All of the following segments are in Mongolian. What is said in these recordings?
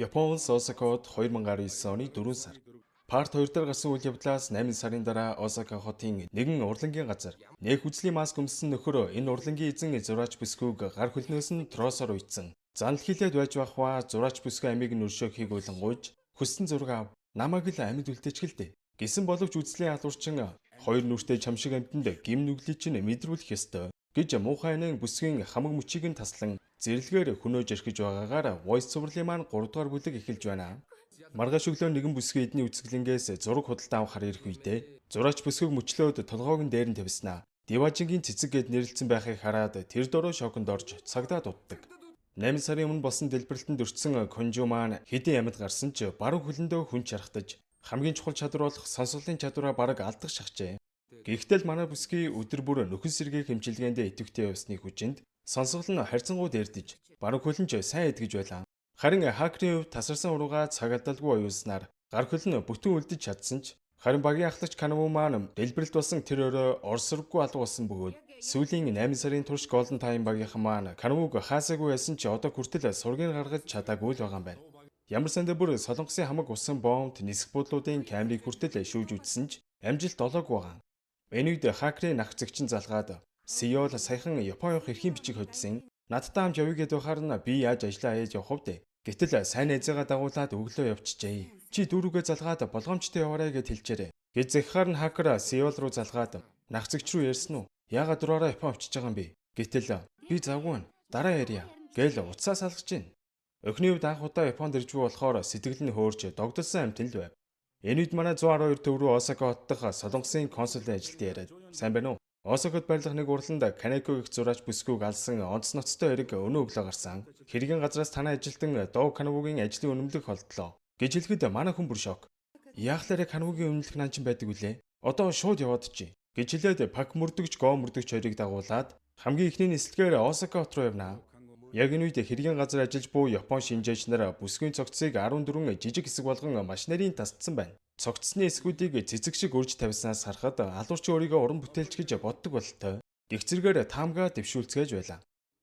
Япон улс Осакад 2019 оны 4 сар. Парт 2 дээр гарсан үйл явдлаас 8 сарын дараа Осака хотын нэгэн урлангийн газар нэх үзлийн маск өмссөн нөхөр энэ урлангийн эзэн зураач бүсгүйг гар хөлнөөс нь тросоор уйдсан. Занал хилээд байж бахва зураач бүсгүй амийг нь өршөөхийг уйлангуйж хүссэн зураг ав. Намайг л амьд үлдээчихэлтэй. Гэсэн боловч үзлийн алуурчин хоёр нүртэй чам шиг амьтанд гим нүглийг чинь мэдрүүлэх ёстой гэж муухай нэн бүсгийн хамаг мөчийг нь таслан зэрлэгээр хөнөөж эрхэж байгаагаар voice over-ийн маань 3 дугаар бүлэг эхэлж байна. Маргааш өглөө нэгэн бүсгийн эдний үзэсгэлэнгээс зураг худалдаа авахар ирэх үедээ зураач бүсгүйг мөчлөөд толгойг нь дээр нь тавьснаа. Диважингийн цэцэг гэд нэрлэлсэн байхыг хараад тэр дөрөө шоконд орж цагдаа дутдаг. 8 сарын өмнө болсон дэлбэрэлтэнд өртсөн Конжу маань хэдийн амьд гарсан ч баруун хөлөндөө хүн чархтаж хамгийн чухал чадвар болох сонсголын чадвараа бараг алдах шахжээ. Гэхдээ л манай бүсгийн өдөр бүр нөхөн сэргийг хэмжилгээнд идэвхтэй явсны хүчинд сонсгол нь харьцангуй дээрдэж баруун хөлн ч сайн эдгэж байлаа. Харин хакерийн хувьд тасарсан уруугаа цаг алдалгүй оюуснаар гар хөл нь бүтэн үлдэж чадсан ч харин багийн ахлагч Канаву маань дэлбэрэлт болсон тэр өрөө орсоргүй алга болсон бөгөөд сүүлийн 8 сарын турш Golden Time багийнхан маань Канавуг хаасаагүй байсан ч одоо хүртэл сургийг гаргаж чадаагүй л байгаа юм байна. Ямар сандаа бүр Солонгосын хамаг усан бомбд нисэх буудлуудын камерыг хүртэл шүүж үзсэн ч амжилт олоогүй байгаа. Энэ үед хакерийн нах зэгчин залгаад Сеул саяхан Япон явах эрхийн бичиг хоцсон. Надтай хамт явъя гэдээ бахаар нь би яаж ажиллаа хийж явах вэ? Гэтэл сайн найзаагаа дагуулад өглөө явчихжээ. Чи дүүрүүгээ залгаад болгоомжтой яваарай гэж хэлжээрэй. Гэж захихаар нь хакер Сеул руу залгаад нах зэгч рүү ярьсан уу? Яагаад дураараа Япон очиж байгаа юм бэ? Гэтэл би завгүй байна. Дараа ярья. Гээл уцаа салгаж гин. Өхний үед анх удаа Японд ирж буй болохоор сэтгэл нь хөөрж догдолсон амт л байв. Энэ үед манай 112 төв рүү Осака хот дахь Солонгосын консулын ажилтан яриад сайн байна уу? Осакад барилах нэг урланд Канеко гэх зураач бүсгүйг алсан онц ноцтой эрэг өнөө өглөө гарсан. Хэргийн газраас танай ажилтан Доо Канавугийн ажлын үнэмлэх холдлоо гэж хэлэхэд манай хүн бүр шок. Яахлаарэ Канавугийн үнэмлэх наан чин байдаг үлээ? Одоо шууд яваад чи гэж хэлээд пак мөрдөгч Го мөрдөгч хоёрыг дагуулад хамгийн ихний нислэгээр Осака хот руу явнаа. Яг энэ үед хэргийн газар ажиллаж буй Япон шинжээч нар бүсгийн цогцыг 14 жижиг хэсэг болгон маш нарийн тасцсан байна. Цогцсны эсгүүдийг цэцэг шиг өрж тавьснаас харахад алуурч өөрийгөө уран бүтээлч гэж боддог бололтой. Тэгцэргээр таамгаа дэвшүүлцгээж байлаа.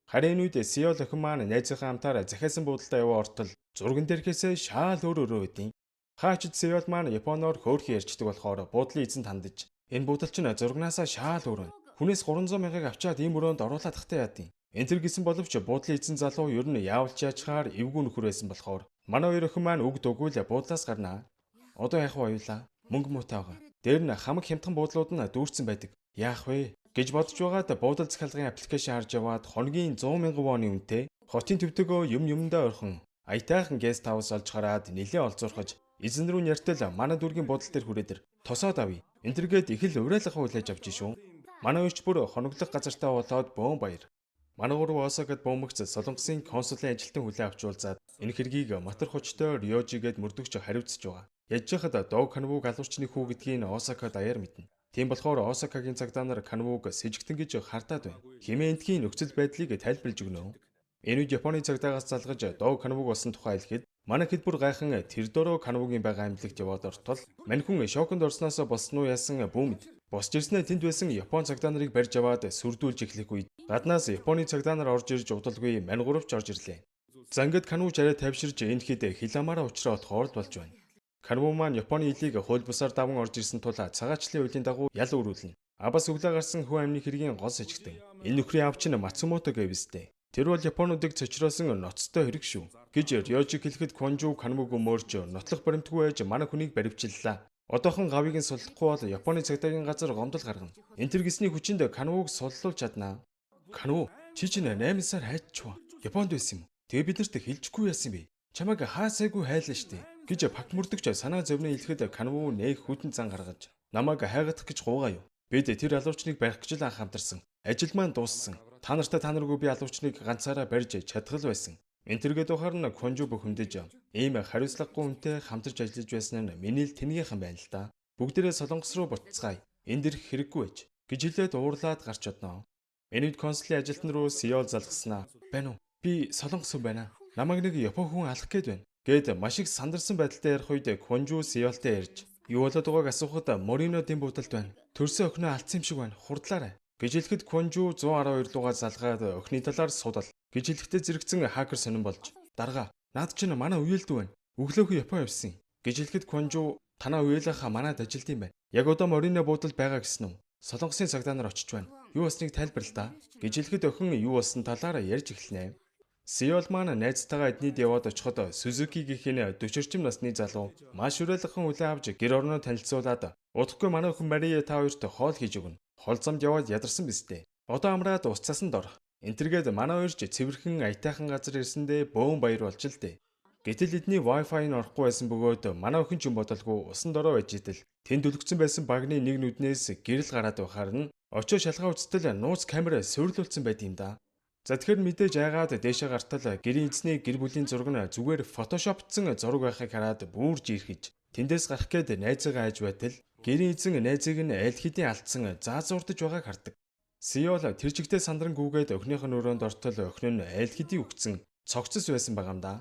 Харин энэ үед Сеул охин маань найзынхаа хамтаар захиасан буудалдаа яваа ортол зурган дээрхээс шаал өөр өдийн. Хаачд Сеул маань Японоор хөөрхөн ярьцдаг болохоор буудлын эзэнд хандаж энэ буудал чинь зурганаасаа шаал өөр. Хүнээс 300 мянгаыг авчаад ийм өрөөнд оруулаад тахтай яадیں۔ Энэ төр гисэн боловч буудлын эзэн залуу ер нь яавалч яачаар эвгүй нөхөр байсан болохоор манай хоёр охин маань үг дөгүүл буудлаас гарнаа. Одоо яах вэ аюулаа? Мөнгө муутайгаа. Дээр нь хамаг хямдхан буудлууд нь дүүрсэн байдаг. Яах вэ гэж бодож байгаад буудал захиалгын аппликейшн харж яваад хоногийн 100 мянган вон үнэтэй хотын төвдөгөө юмдаа орхон аятайхан гест хаус олж хараад нэлээ олзуурхаж эзэн рүү няртал манай дүүргийн буудал дээр хүрээдэр тосоод авъя. Энтергээд их л уриалгах хүлээж авч шүү. Манай өч бүр хоноглох газартаа болоод бөөн баяр. Манай гурав Осакад бөмбөгц Солонгосын консулын ажилтан хүлээн авч уулзаад энэ хэргийг матар хочтой Риожигээд мөрдөгч хариуцж байгаа. Яж хахад Доо Канавуг алуурчны хүү гэдгийг Осака даяар мэднэ. Тийм болохоор Осакагийн цагдаа нар Канавуг сэжигтэн гэж хартаад байна. Хэмээн эндхийн нөхцөл байдлыг тайлбарлаж өгнө. Энэ үед Японы цагдаагаас залгаж Доо Канавуг болсон тухай хэлэхэд манай хэд бүр гайхан тэр дөрөө Канавугийн байгаа амьдлэгт яваад ортол мань хүн шоконд орсноос болсон уу яасан бүүмэд. Босч ирснээр тэнд байсан Япон цагдаа нарыг барьж аваад сүрдүүлж эхлэх үед гаднаас Японы цагдаа нар орж ирж удалгүй мань гуравч орж ирлээ. За ингээд Канаву арай тайвширж энэ хэд хиламаараа уучраад хоорд болж байна. Канаву маань Японы илийг хууль бусаар даван орж ирсэн тул цагаачлалын үеийн дагуу ял өрүүлнэ. Абас өглөө гарсан хүн амны хэргийн гол сэжигтэн. Энэ нөхрийн авч нь Мацумото гэвэстэй. Тэр бол Японуудыг цочроосон ноцтой хэрэг шүү гэж Риожи хэлэхэд Конжу Канавуг өмөрж нотлох баримтгүй байж манай хүнийг баривчлаа. Одоохон гавийг нь суллахгүй бол Японы цагдаагийн газар гомдол гаргана. Энэ төр гисний хүчинд Канавуг суллуулж чаднаа. Канаву чи чинь 8 сар хайчваа. Японд байсан юм. Тэгээ биднэрт хэлчихгүй яасан бэ? Чамайг хаасайгүй хайлаа штэ гэж пак мөрдөгч санаа зовны хэлэхэд Канаву нээх хүйтэн зан гаргаж намайг хайгадах гэж гуугаа юу. Бид тэр алуурчныг барих гэж л анх хамтарсан. Ажил маань дууссан. Та наргүй би алуурчныг ганцаараа барьж чадхал байсан. Энтергээд ухаар нь Конжу бөхөмдөж ийм хариуцлагагүй хүнтэй хамтарч ажиллаж байсан нь миний л тэнийхэн байна л да. Бүгдээрээ Солонгос руу буццгаая. Энд ирэх хэрэггүй байж гэж хэлээд уурлаад гарч одноо. Энэ үед консулын ажилтан руу Сеул залгаснаа. Байна уу? Би Солонгос хүн байна. Намайг нэг Япон хүн алах гээд байна. Гэд маш их сандарсан байдалтай ярих үед Конжу Сеултай ярьж юу болоод байгааг асуухад Мориногийн буудалд байна. Төрсөн охиноо алдсан юм шиг байна. Хурдлаарай. Гэж хэлэхэд Конжу 112 лугаа залгаад охины талаар судал гэж хэлэхдээ зэрэгцэн хакер сонирн болж дарга Наад чинь манай үеэлдүү байна. Өглөөхөн Япон явсан юм. Гэж хэлэхэд Конжу танаа үеэлэх манад ажилд юм байна. Яг одоо Морино буудалд байгаа гэсэн үү? Солонгосын цагдаа нар очиж байна. Юу болсныг тайлбарлаа да. Гэж хэлэхэд охин юу болсон талаар ярьж эхэлнэ. Сеул маань найзтайгаа эднийд яваад очиход Сузуки гэх энэ 40 орчим насны залуу маш уриалгахан хүлээн авч гэр орноо танилцуулаад удахгүй манай охин Мария та хоёрт хоол хийж өгнө. Хол замд яваад ядарсан биз дээ. Одоо амраад ус цасанд орох. Энтергээд манай хоёр ч цэвэрхэн аятайхан газар ирсэндээ бөөн баяр болж л дээ. Гэтэл эдний Wi-Fi нь орохгүй байсан бөгөөд манай охин ч юм бодолгүй усанд ороо байж идэл тэнд өлгцөн байсан багны нэг нүднээс гэрэл гараад байхаар нь очоо шалгаа үзтэл нууц камера суйрлуулсан байт юм да. За тэгэхээр мэдээж айгаад дээшээ гартал гэрийн эзний гэр бүлийн зураг нь зүгээр фотошоптсон зураг байхыг хараад бүрж ирхэж тэндээс гарах гээд найзаагаа айж байтал гэрийн эзэн найзыг нь аль хэдийн алдсан заазуурдаж байгааг хардаг. Сеул тэр чигтээ сандран гүгээд охиных нь өрөөнд ортол охин нь аль хэдийн үгцэн цогцос байсан байгаа юм да.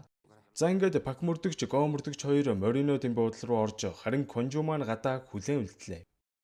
За ингээд пак мөрдөгч го мөрдөгч хоёр Морино дэм буудлын руу орж харин Конжу маань гадаа хүлээн үлдлээ.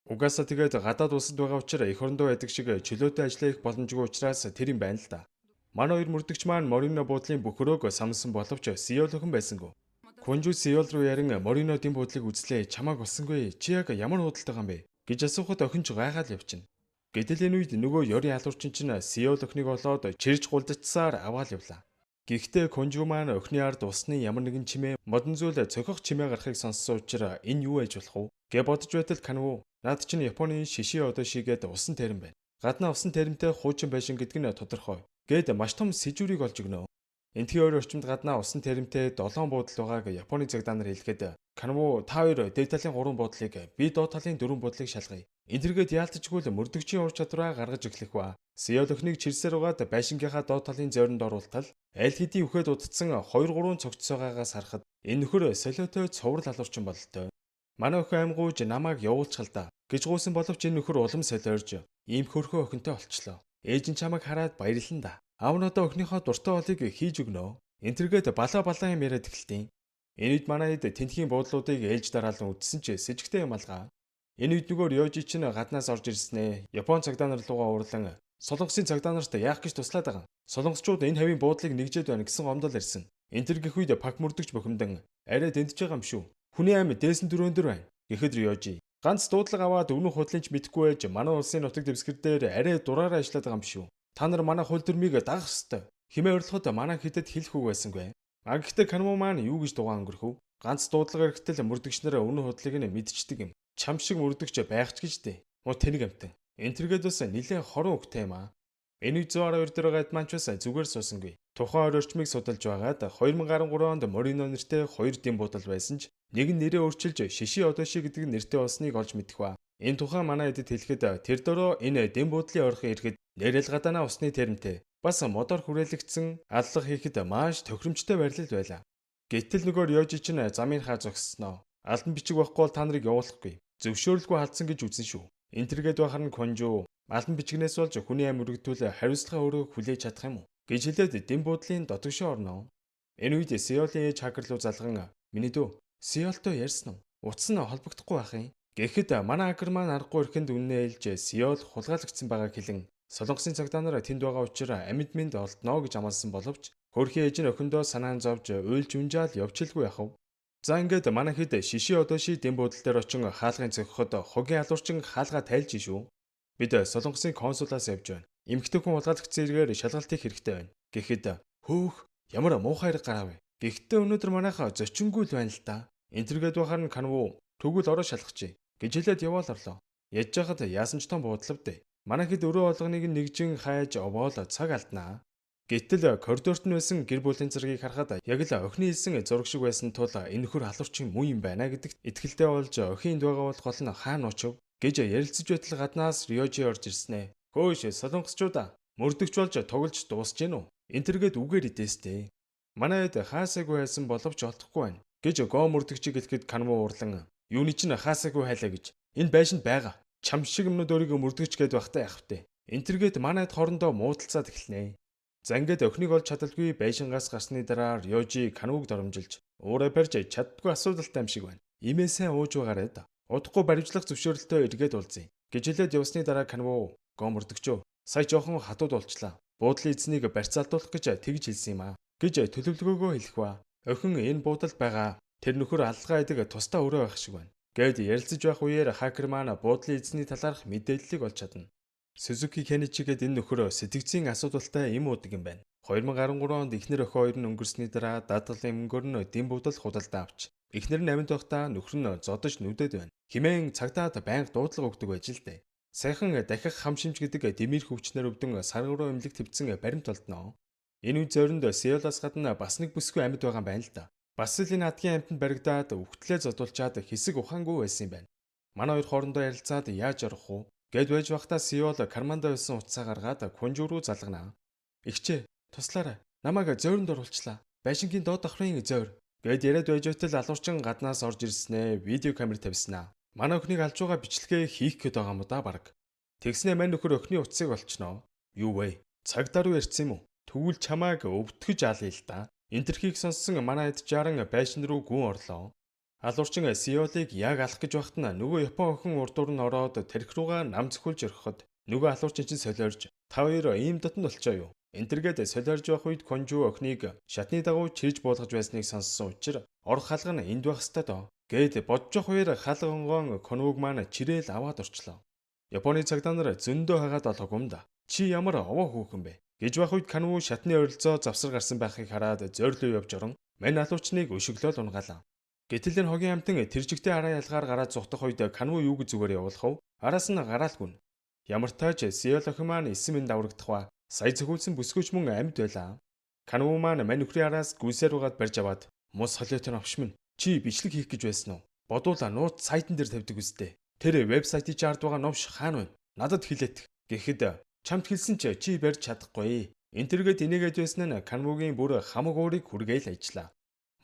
Угаасаа тэгээд гадаад улсад байгаа учраас эх орондоо байдаг шиг чөлөөтэй ажиллах их боломжгүй учраас тэр юм байна л да. Манай хоёр мөрдөгч маань Морино буудлын бүх өрөөг самсан боловч Сеул охин байсангүй. Конжу Сеул руу ярин Морино дэм буудлыг үзлээ чамааг болсонгүй чи яг ямар худалдаа байгаа юм бэ гэж асуухад охин ч гайхаад явчихна. Гэтэл энэ үед нөгөө ёрийн халуурчин чинь Сеул охиныг олоод чирж гулдчихсаар аваад явлаа. Гэхдээ Конжу маань охины ард усны ямар нэгэн чимээ модон зүйл цохих чимээ гарахыг сонссон учраас энэ юу ээж болох вэ гэж бодож байтал Канву наад чинь Японы шиши одо шигээд усан тарим байна. Гаднаа усан таримтай хуучин байшин гэдэг нь тодорхой. Гээд маш том сэжүүрийг олж өгнө. Энтхийн өөр орчимд гаднаа усан таримтай 7 буудал байгааг Японы цагдаа нар хэлэхэд Канву та хоёр дээд талын 3 буудлыг би доод талын 4 буудлыг шалгая. Энтергээд яалтчгүй л мөрдөгчийн ур чадвараа гаргаж эхлэх ба. Сеул охиныг чирсээр угаад байшингийнхаа доод талын зойронд оруултал аль хэдийн үхээд удацсан 2-3 цогцсоогоогаас харахад энэ нөхөр солиотой цоврал алуурчин бололтой. Манай охин аймгууж намайг явуулчихал да гэж гуйсан боловч энэ нөхөр улам солиорж ийм хөрхөө охинтой олчлоо. Ээж нь чамайг хараад баярлан да. Аав нь одоо охиныхоо дуртай олыг хийж өгнө. Энтергээд балаа юм яриад эхэлтийн. Энэ үед манай хэд тентхийн буудлуудыг ээлж дараалан үтсэн ч сэжигтэй юм алгаа. Энэ үед нөгөө Рёжи чинь гаднаас орж ирснэ. Япон цагдаа нар руугаа уурлан Солонгосын цагдаа нарт яах гэж туслаад байгаа. Солонгосчууд энэ хавийн буудлыг нэгжээд байна гэсэн гомдол ирсэн. Энтэр гэх үед пак мөрдөгч бохимдан арай дэнтэж байгаа юм шүү. Хүний аим дээсэн дөрөөндөр байна. Гэхэд Рёжи ганц дуудлага аваад өвнөх худлынч мэдхгүй байж манай улсын нутаг дэвсгэр дээр арай дураараа ажиллаад байгаа юм шүү. Та нар манай хууль дүрмийг дагах ёстой. Химээ урилахад манай хэдэд хэлэх үг байсангүй. Гэхдээ Канву маань юу гэж дугаан өнгөрөх вэ? Ганц дуудлага эргэтэл мөрдөгч нараа өвнөх худлыг нь мэдчихдэг юм. Чам шиг мөрдөгч байх ч гэж дээ. Муу тэнэг амтан. Энтергээд бас нэлээд хорон өгтэй юм аа. Энэ үед 112 дээр байгаа Эдманч бас зүгээр суусангүй. Тухайн орчмыг судалж байгаад 2013 онд Морино нэртэй 2 дэм буудал байсан ч нэг нь нэрээ өөрчилж Шиши Одоши гэдэг нэртэй болсныг олж мэдэх ба. Энэ тухайн манай эдэд хэлэхэд тэр дөрөө энэ дэм буудлын орхон ирэхэд нэрэл гадаанаа усны тэрэмтэй бас модоор хүрээлэгдсэн аллах хийхэд маш тохиромжтой байрлал байлаа. Гэтэл нөгөө Рёжи чинь замын хаа зогссноо. Алдан бичиг байхгүй бол та нарыг явуулахгүй. Зөвшөөрөлгүй халдсан гэж үзэн шүү. Энтергээд байхаар нь Конжу алдан бичгнээс болж хүний амь өргөдвөл хариуцлага өөрөө хүлээж чадах юм уу гэж хэлээд дэм буудлын дотгошоо орно. Энэ үед Сеулийн ээж хакер руу залган миний дүү Сеултой ярьсан уу? Утас нь холбогдохгүй байх юм. Гэхэд манай хакер маань аргагүй ихэнд үннээ хэлж Сеул хулгайлагдсан байгааг хэлэн Солонгосын цагдаа нар тэнд байгаа учраас амьд олдноо гэж амласан боловч хөрхийн ээж нь охиндоо санаан зовж уйлж унжаал явчихлгүй яхав. За ингээд манай хэд Шиши Одоши дэм буудлын дээр очин хаалгын цогхоход хогийн алуурчин хаалгаа тайлж шүү. Бид Солонгосын консулаас явж байна. Эмэгтэй хүн улгаалагдсан зэрэгээр шалгалт хийх хэрэгтэй байна. Гэхэд хөөх ямар муухай хэрэг гарав вэ? Гэхдээ өнөөдөр манайхаа зочингүй л байна л да. Энтергээд байхаар нь Канву тэгвэл ороо шалгачих гэж хэлээд яваал орлоо. Яж жахад яасан ч том буудлавд. Манай хэд өрөө олгоныг нэгжин хайж овоол цаг алднаа. Гэтэл коридорт нь байсан гэр бүлийн зэргийг харахад яг л охины хэлсэн зураг шиг байсан тул энэ нөхөр халуурчин муу юм байна гэдэгт итгэлтэй болж охинд байгаа бол гол нь хаана очив гэж ярилцаж байтал гаднаас Рёжи орж ирснэ. Хөөш солонгосчуудаа мөрдөгч болж тоглож дуусж гэнэ үү? Энтергээд үгээр идэстэй. Манай хэд хаасаагүй байсан боловч олдохгүй байна гэж го мөрдөгчийг хэлэхэд Канву уурлан юуны чинь хаасаагүй хайлаа гэж энэ байшинд байгаа. Чам шиг юмнууд өөрийгөө мөрдөгч гэд байхтай яах вэ? Энтергээд манайд хоорондоо муудалцаад эхэлнэ. За ингээд охиныг олж чадалгүй байшингаас гарсны дараа Рёжи Канвуг доромжилж уураа барьж чаддгүй асуудалтай юм шиг байна. Имээ сайн ууж байгаарай да. Удахгүй баримтлах зөвшөөрөлтөө эргээд уулзъя гэж хэлээд явсны дараа Канву го мөрдөгчөө сая жоохон хатууд болчлаа. Буудлын эзнийг барьцаалдуулах гэж тэгж хэлсэн юм аа гэж төлөвлөгөөгөө хэлэх ба. Охин энэ буудалд байгаа. Тэр нөхөр алгаа идэг тусдаа өрөө байх шиг байна. Гэвч ярилцаж байх үеэр хакер маань буудлын эзний талаарх мэдээллийг олж чадна. Сузуки Кеничигээд энэ нөхөр сэтгцийн асуудалтай юм уудаг юм байна. 2013 онд эхнэр охин хоёр нь өнгөрсний дараа даатгалын мөнгөөр нь дэм буудал худалдаа авч эхнэр нь амьд байхдаа нөхөр нь зодож нүдэд байна. Химэн цагдаад байнга дуудлага өгдөг байж л дээ. Сайхан дахих хам шимж гэдэг дэмир хөвчнөр өвдөн сарга руу эмнэлэг твцэн баримт олдно. Энэ үе зоринд Сеулаас гадна бас нэг бүсгүй амьд байгаа юм байна л да. Бас л энэ адгийн амьтанд баригдаад үхтлээ зодуулчаад хэсэг ухаангүй байсан юм байна. Манай хоёр хоорондоо ярилцаад яаж орох вэ? Гэд байж байхдаа Сеул карманда байсан утсаа гаргаад Кунжу руу залгана. Игчээ, туслаарай. Намайг зөөрөнд оруулчлаа. Байшингийн доод давхрын зөөр. Гэд яриад байж байтал алуурчин гаднаас орж ирснээр видео камер тавьснаа. Манай охиныг алж байгаа бичлэгээ хийх гээд байгаа юм да баг. Тэгснээ мань нөхөр охины утсыг олчноо. Юу вэ? Цагдаа руу ярьсан юм уу? Тэгвэл чамааг өвтгөж аалъя л да. Энтерхийг сонссон манай эд жаран байшин руу гүн орлоо. Алуурчин Сеулыг яг алах гэж байхад нь нөгөө Япон охин урдуур нь ороод тархи руугаа нам зөвхөлж орхиход нөгөө алуурчин чинь солиорж та хоёр ийм дотн болчоо юу? Энтергээд солиорж байх үед Конжу охиныг шатны дагуу чирж буулгаж байсныг сонссон учраас орох халга нь энд байх ёстой доо. Гээд бодож явах үеэр халга онгоон Конвуг маань чирээл аваад орчлоо. Японы цагдаа нар зөндөө хагаад олоогүй юм да. Чи ямар овоо хүүхэн бэ? Гэж байх үед Конву шатны оролцоо завсар гарсан байхыг хараад зөрлөө явж орон мань алуурчныг өшөглөөл унгаалаа. Гэтэл энэ хогийн амтан тэржигтэй араа ялгаар гараад зугтах үед Конву юу гэж зүгээр явуулах вэ? Араас нь гараалгүй. Ямар тааж Сеул охин маань эсэм энд даврагдах ба сая зөвхүүлсэн бүсгүйч мөн амьд байлаа. Конву маань мань нөхрийн араас гүсээр угаад барьж аваад мус солиотын авшмын чи бичлэг хийх гэж байсан уу? Бодуулаа нууц сайтан дээр тавьдаг үстэй. Тэр вебсайтыг чард байгаа номш хаана вэ? Надад хэлээт. Гэхэд чамд хэлсэн чи барьж чадахгүй. Энтергээд инээгээд байсан нь Конвугийн бүр хамаг уурыг хүргээл ажиллаа.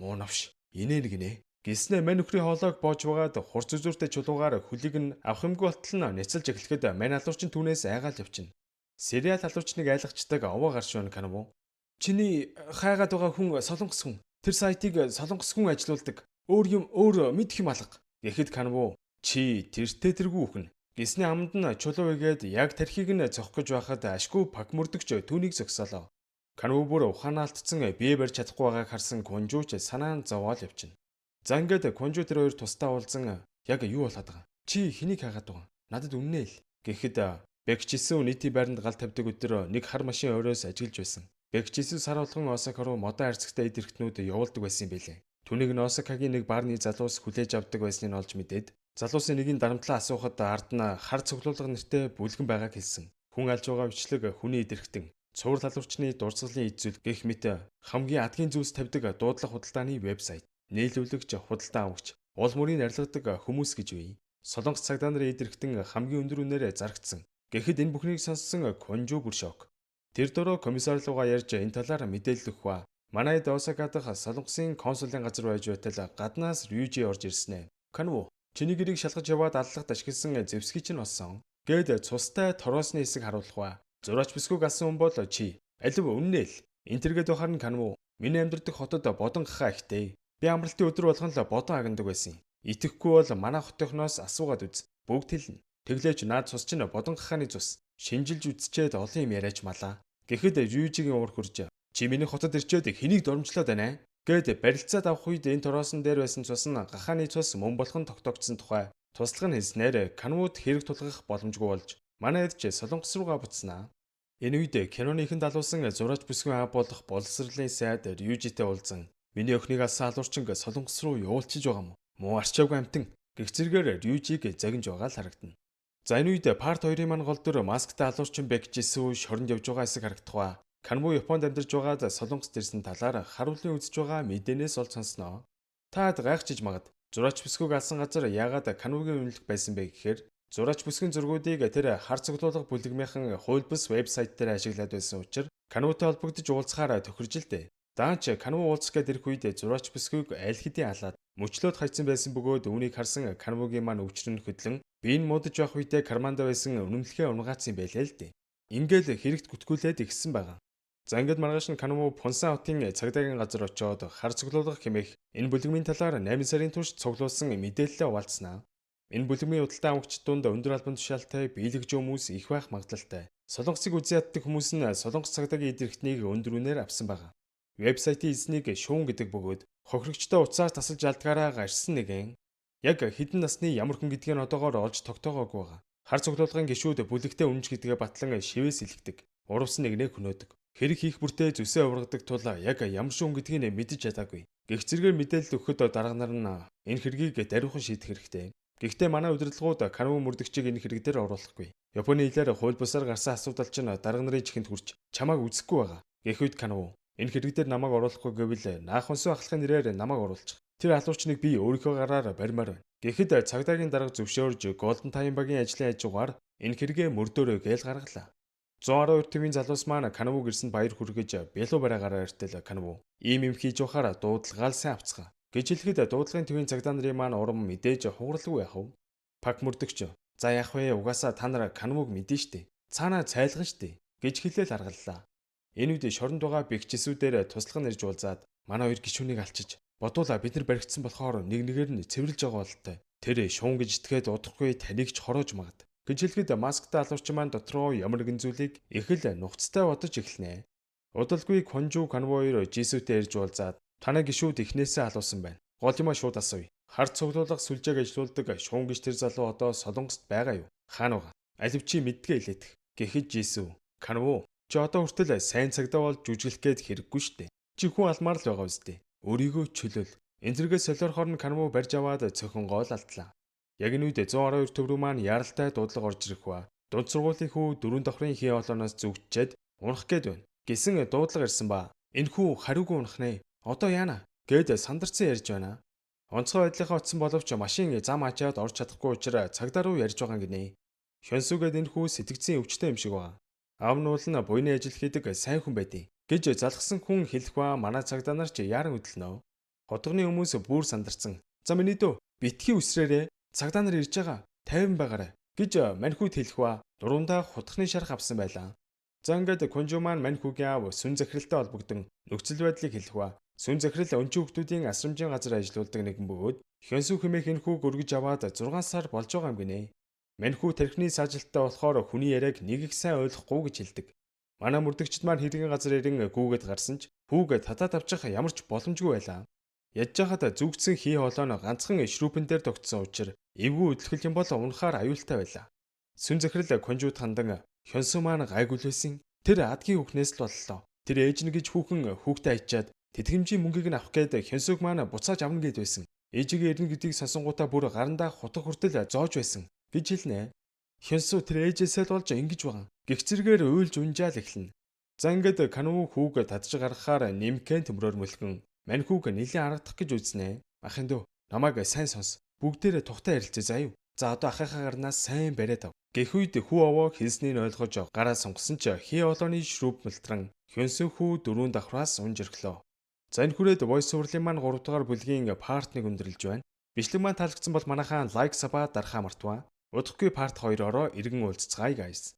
Муу новш. Инээ нэгнэ. Гиснэ мань нөхрийн хоолойг боож байгаад хурц үзүүртэй чулуугаар хөлийг нь авах юмгүй болтол нь нэцэлж эхлэхэд мань алуурчин түүнээс айгаал явчихна. Сериал алуурчныг айлгачдаг овоо гаршуун Конву. Чиний хайгаад байгаа хүн солонгос хүн. Тэр сайтыг солонгос хүн ажилуулдаг. Өөр мэдх юм алга. Гэхэд Конву чи тэртээ тэргүй хүн. Гиснэ аманд нь чулуу игээд яг тархийг нь зохих гэж байхад ашгүй пак мөрдөгч түүнийг зогсоолоо. Конву бүр ухаанаа алдсан бие барьж чадахгүй байгааг харсан Кунжууч санаа нь зовоол явчихна. За ингээд Кунжу тэр хоёр тусдаа уулзан яг юу болоод байгаа? Чи хэнийг хагаад байгаа? Надад үнэнээ л. Гэхэд Бэкчисүү нийтийн байранд гал тавьдаг өдөр нэг хар машин өрөөс ажиллаж байсан. Бэкчисүү сар болгон Осака руу модон харьцагтай эд эрхтнүүд явуулдаг байсан юм билээ. Түүнийг нь Осакагийн нэг барны залуус хүлээж авдаг байсныг олж мэдээд залуусын нэгийн дарамтлаа асуухад ард нь хар цуглуулга нэртэй бүлгэн байгааг хэлсэн. Хүн алж байгаа бичлэг хүний эдэрхтэн цуврал алуурчны дурсгалын эзүүл гэх мэт хамгийн адгийн зүйлс тавьдаг дуудлага худалдааны вебсайт. Нийлүүлэгч, худалдаа авагч, уул мөрийг арилгадаг хүмүүс гэж үе. Солонгос цагдаа нарын эдэрхтэн хамгийн өндөр үнээр зарагдсан. Гэхэд энэ бүхнийг сонссон Кунжу бүр шок. Тэр дөрөө комиссар руугаа ярьж энэ талаар мэдээлэл өгөх ба манай Осака дахь солонгосын консулын газар байж байтал гаднаас Рюжи орж ирснэ. Конву чиний гэрийг шалгаж яваад аллагт ашигласан зэвсгий чинь болсон. Гээд цустай тороосны хэсэг харуулах ба. Зураач бүсгүйг алсан хүн бол чи. Алив үнэнээ л. Энтергээд байхаар нь Конву миний амьдардаг хотод бодон гахаа ихтэй. Би амралтын өдөр болгон л бодон агнадаг байсан. Итгэхгүй бол манай хотынхноос асуугаад үз. Бүгд хэлнэ. Тэглээч наад цус чинь бодон гахааны цус. Шинжилж үзчихэд олон юм яриач малаа. Гэхэд Рюжигийн уур хурж чи миний хотод ирчээд хэнийг дормжлоод байна? Гээд барилцаад авах үед энэ тороосон дээр байсан цус нь гахааны цус мөн болгон тогтоогдсон тухай туслах нь хэлснээр Конвуд хэрэг тулгах боломжгүй болж манай эдч солонгос руугаа буцснаа. Энэ үед киноны ихэнд алуулсан зураач бүсгүй аа болох боловсролын сайд Рюжитэй уулзсан. Миний охиныг алсан алуурчин солонгос руу явуулчихж байгаа юм. Муу арчаагүй амтэн гэх зэргээр Рюжиг загинж байгаа л харагдана. За энэ үед парт 2-ын мань гол дүр масктай алуурчин Бэкчисүү шоронд явж байгаа хэсэг харагдах ба Конву Японд амьдарч байгаад солонгост ирсэн талаар харуулын үзэж байгаа мэдээнээс олж сонсноо. Таад гайхчиж магад зураач бүсгүйг алсан газар яагаад Конвугийн үнэлэх байсан бэ гэхээр зураач бүсгийн зургуудыг тэр хар цуглуулга бүлэгмийнхэн хууль бус вебсайт дээр ашиглаад байсан учраас Конвутай холбогдож уулзахаараа тохирж л дээ. Даанч Конву уулзах гээд ирэх үед зураач бүсгүйг аль хэдийн алаад мөчлөөд хайцсан байсан бөгөөд үүнийг харсан Конвугийн маань өвчрөн хөдлөн би энэ муудаж явах үедээ карманда байсан үнэмлэхээ унгаацсан байлээ л дээ. Ингээл хэрэгт гүтгүүлээд игсэн байгаа. За ингээд маргааш нь Конву Понсан хотын цагдаагийн газар очоод хар цуглуулга хэмээх энэ бүлэгмийн талаар 8 сарын турш цуглуулсан мэдээлэлээ хуваалцсанаа. Энэ бүлэгмийн худалдаа авагчид дунд өндөр албан тушаалтай биелэгч хүмүүс их байх магадлалтай. Солонгосыг үзий яддаг хүмүүс нь солонгос цагдаагийн эд эрхтнийг өндөр үнээр авсан байгаа. Вебсайтын эзнийг шуун гэдэг бөгөөд хохирогчтой уцаар тасалж алдгаараа гарсан нэгэн яг хідэн насны ямар хүн гэдгийг нь одоогоор олж тогтоогоогүй байгаа. Хар цуглуулгын гишүүд бүлэгтэй үнж гэдгээ батлан шивээс илгдэг. Урвсан нэгнээ хөнөөдөг. Хэрэг хийх бүртээ зүсээ ургадаг тул яг ямар шуун гэдгийг нь мэдэж чадаагүй. Гэх зэргээр мэдээлэл өгөхөд дарга нар нь энэ хэргийг даруйхан шийдэх хэрэгтэй. Гэхдээ манай удирдлагууд Канав мөрдөгчийг энэ хэрэг дээр оруулахгүй. Японы хэлээр хууль бусаар гарсан асуудал чинь дарга нарын чихэнд хүрч чамааг үзэхгүй байгаа. Гэхэд Канав энэ хэрэг дээр намайг оруулахгүй гэвэл наахонсоо ахлахын нэрээр намайг оруулчих. Тэр алуурчныг би өөрийнхөө гараар барьмаар байна. Гэхэд цагдаагийн дарга зөвшөөрж Golden Time багийн ажлын хажуугаар энэ хэрэгээ мөрдөөрөө гээл гаргалаа. 112 төвийн залуус маань Канав гэрсэнд баяр хүргэж бялуу бараагаар артал Канав ийм хийж явахаар дуудлагаал сайн авцгаа. Гэж хэлэхэд дуудлагын төвийн цагдаа нарын маань урам мэдээж хугаралгүй яах вэ? Пак мөрдөгч. За яах вэ? Угаасаа та нар Канавыг мэдэн штэ. Цаанаа цайлган штэ гэж хэлээл аргаллаа. Энэ үед шоронд байгаа бэгчсүүдээр туслах нэрж уулзаад манай хоёр гишүүнийг алчиж бодвол бид нар баригдсан болохоор нэг нэгээр нь цэвэрлж байгаа болтой. Тэр шуун гэж итгээд удахгүй таныг ч хороож магад. Гэж хэлэхэд масктай алуурчин маань дотроо ямар нэгэн зүйлийг их л нухацтай бодож эхэлнэ. Удалгүй Конжу конвойр Жисүүтэй ирж уулзаад танай гишүүд эхнээсээ халуусан байна. Гол юма шууд асууя. Хар цуглуулга сүлжээг ажилуулдаг шуун гэж тэр залуу одоо Солонгост байгаа юу? Хаана байгаа? Аливчи мэдгээ илээдэх. Гэхэд Жисүү, Канав чи одоо хүртэл сайн цагдаа болж жүжиглэх гээд хэрэггүй штэ. Чи хүн алмаар л байгаа үстэй. Өөрийгөө чөлөөл. Энэ зэрэгээс солиорхоор нь Канав барьж аваад цохингоол алдлаа. Яг энэ үед 112 төв рүү маань яралтай дуудлага орж ирэх ба дунд сургуулийн хүү 4 давхрын хий олооноос зүгтчээд унах гээд байна. Гэсэн дуудлага ирсэн ба энэ хүү хариугүй унах нэ. Одоо яана гэд сандарсан ярьж байна. Онцгой байдлынхаа утсан боловч машин зам ачаад орж чадахгүй учраас цагдаа руу ярьж байгаа гинэ. Хёнсүгээд энэ хүү сэтгцийн өвчтэй юм шиг байна. Аав нь бол буйны ажил хийдэг сайн хүн байдیں۔ гэж залхсан хүн хэлэх ба манай цагдаа нар ч яаран хөдлөнө. Хотгоны хүмүүс бүр сандарсан. За миний дөө битгий үсрээрээ цагдаа нар ирж байгаа. 50 байгаарай гэж маньхүүд хэлэх ба дуруундаа хутганы шарх авсан байлаа. За ингээд Конжу маань маньхүүгийн аав сүн захиралтай холбогдсон нөхцөл байдлыг хэлэх ба сүн захирал өнчийн хүмүүсийн асрамжийн газар ажиллаулдаг нэгэн бөгөөд Хёнсү хэмээх энэ хүүг өргөж аваад 6 сар болж байгаа юм гинэ. Маньхүү тархины саажилттай болохоор хүний яриаг нэг их сайн ойлгохгүй гэж хэлдэг. Манай мөрдөгчд маань хэдэн газар ирэн гүүгээд гарсан ч хүүг татаад авчих ямар ч боломжгүй байлаа. Ядж хахад зүгтсэн хий холоо ганцхан шрүүпэн дээр тогтсон учраас эвгүй хөдөлгөл юм бол унахаар аюултай байлаа. Сүн захирал Конжууд хандан Хёнсү маань гайгүй л байсан. Тэр адгийн хүүхнээс л боллоо. Тэр ээж нь гэж хүүхэн хүүхдээ ачаад тэтгэмжийн мөнгийг нь авах гээд Хёнсүг маань буцааж авна гэд байсан. Ээжигээ ирнэ гэдгийг сонсонгуудаа бүр гарандаа хутга хүртэл зоож байсан гэж хэлнэ. Хёнсү тэр ээжээсээ л болж ингэж байгаа. Гэх зэргээр уйлж унжаал эхэлнэ. За ингээд Канав хүүг татж гаргахаар нэмхэн төмрөөр мөлхөн маньхүүг нэлийн харагдах гэж үзнэ. Ахын дөө намайг сайн сонс. Бүгдээрээ тухтай ярилцъя заа юу. За одоо ахыхаа гарнаас сайн бариад ав. Гэх үед хүү овоо хэлснийг ойлгож гараа сунгасан ч хий олооны шрүүп мэлтран Хёнсү хүү 4 давхраас унж ирэхлөө. За энэ хүрээд Voice Over-ийн маань 3 дугаар бүлгийн part 1 өндөрлж байна. Бичлэг маань таалагдсан бол манайхаа лайк сабаа дарахаа мартваа. Удахгүй part 2-ороо иргэн уулзцгаая guys.